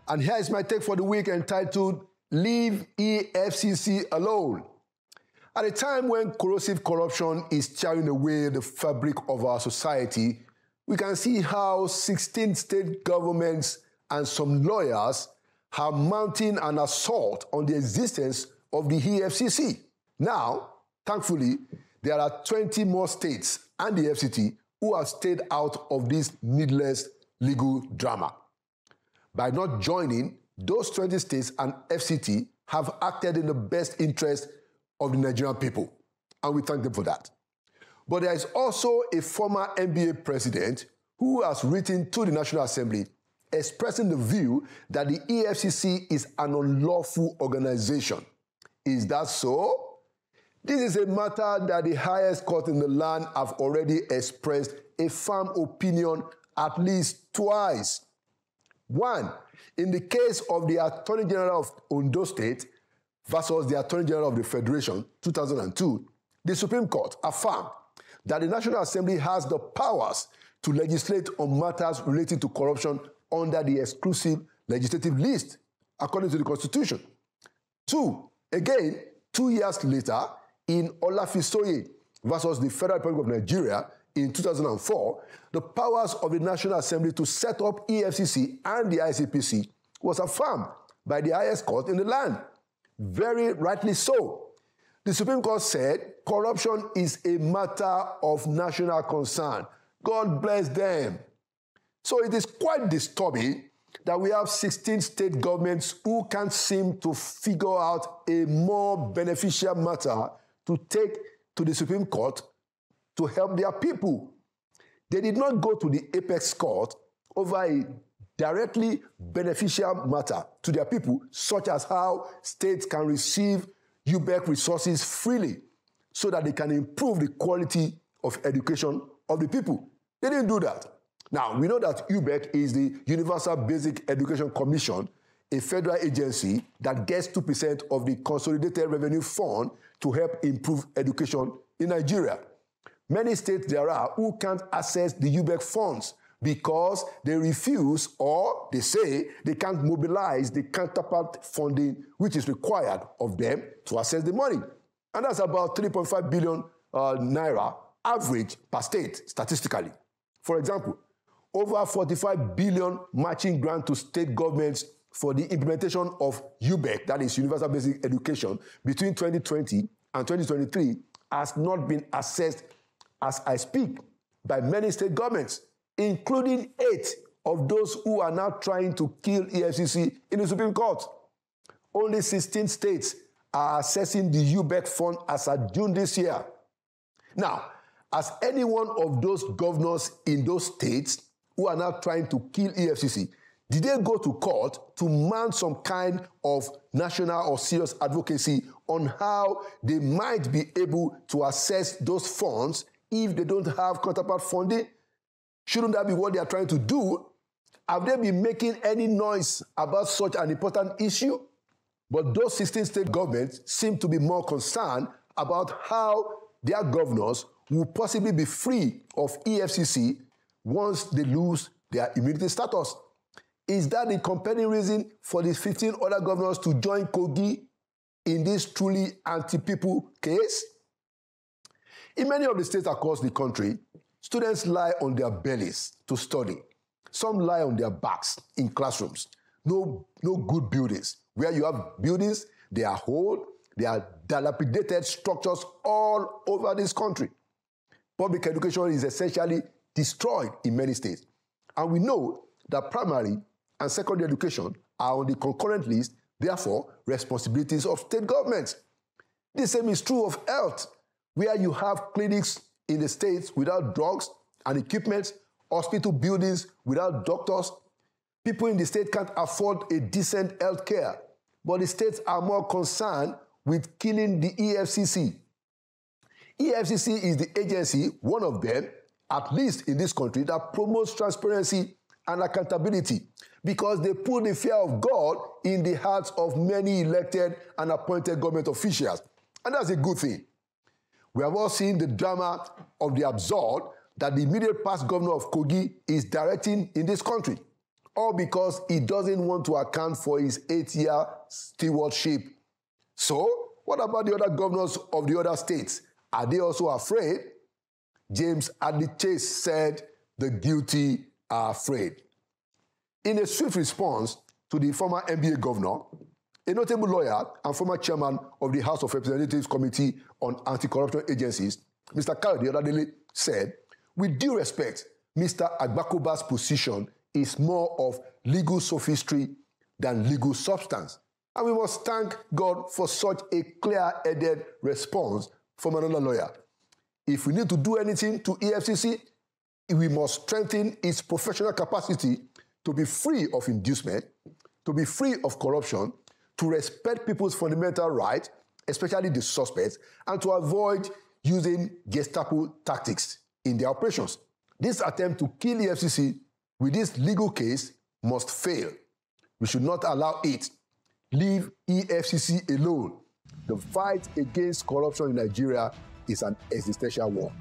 And here is my take for the week entitled, Leave EFCC Alone. At a time when corrosive corruption is tearing away the fabric of our society, we can see how 16 state governments and some lawyers are mounting an assault on the existence of the EFCC. Now, thankfully, there are 20 more states and the FCT who have stayed out of this needless legal drama. By not joining, those 20 states and FCT have acted in the best interest of the Nigerian people, and we thank them for that. But there is also a former NBA president who has written to the National Assembly expressing the view that the EFCC is an unlawful organization. Is that so? This is a matter that the highest court in the land have already expressed a firm opinion at least twice. One, in the case of the Attorney General of Ondo State versus the Attorney General of the Federation, 2002, the Supreme Court affirmed that the National Assembly has the powers to legislate on matters relating to corruption under the exclusive legislative list, according to the Constitution. Two, again, 2 years later, in Olafisoye versus the Federal Republic of Nigeria in 2004, the powers of the National Assembly to set up EFCC and the ICPC was affirmed by the highest court in the land. Very rightly so. The Supreme Court said corruption is a matter of national concern. God bless them. So it is quite disturbing that we have 16 state governments who can't seem to figure out a more beneficial matter to take to the Supreme Court to help their people. They did not go to the apex court over a directly beneficial matter to their people, such as how states can receive UBEC resources freely so that they can improve the quality of education of the people. They didn't do that. Now, we know that UBEC is the Universal Basic Education Commission, a federal agency that gets 2% of the Consolidated Revenue Fund to help improve education in Nigeria. Many states there are who can't access the UBEC funds because they refuse or they say they can't mobilize the counterpart funding which is required of them to access the money. And that's about 3.5 billion naira average per state statistically. For example, over 45 billion matching grant to state governments for the implementation of UBEC, that is Universal Basic Education, between 2020 and 2023 has not been assessed as I speak by many state governments, including 8 of those who are now trying to kill EFCC in the Supreme Court. Only 16 states are assessing the UBEC fund as at June this year. Now, as any one of those governors in those states who are now trying to kill EFCC, did they go to court to mount some kind of national or serious advocacy on how they might be able to access those funds if they don't have counterpart funding? Shouldn't that be what they are trying to do? Have they been making any noise about such an important issue? But those 16 state governments seem to be more concerned about how their governors will possibly be free of EFCC once they lose their immunity status. Is that the compelling reason for the 15 other governors to join Kogi in this truly anti-people case? In many of the states across the country, students lie on their bellies to study. Some lie on their backs in classrooms. No good buildings. Where you have buildings, they are old, they are dilapidated structures all over this country. Public education is essentially destroyed in many states. And we know that primary and secondary education are on the concurrent list, therefore, responsibilities of state governments. The same is true of health, where you have clinics in the states without drugs and equipment, hospital buildings without doctors. People in the state can't afford a decent health care, but the states are more concerned with killing the EFCC. EFCC is the agency, one of them, at least in this country, that promotes transparency and accountability because they put the fear of God in the hearts of many elected and appointed government officials. And that's a good thing. We have all seen the drama of the absurd that the immediate past governor of Kogi is directing in this country. all because he doesn't want to account for his 8-year stewardship. So, what about the other governors of the other states? Are they also afraid? James Adley Chase said the guilty are afraid. In a swift response to the former NBA governor, a notable lawyer and former chairman of the House of Representatives Committee on Anti-Corruption Agencies, Mr. Kayode Oladele, said, with due respect, Mr. Agbakoba's position is more of legal sophistry than legal substance. And we must thank God for such a clear-headed response from another lawyer. If we need to do anything to EFCC, we must strengthen its professional capacity to be free of inducement, to be free of corruption, to respect people's fundamental rights, especially the suspects, and to avoid using Gestapo tactics in their operations. This attempt to kill EFCC with this legal case must fail. We should not allow it. Leave EFCC alone. The fight against corruption in Nigeria is an existential war.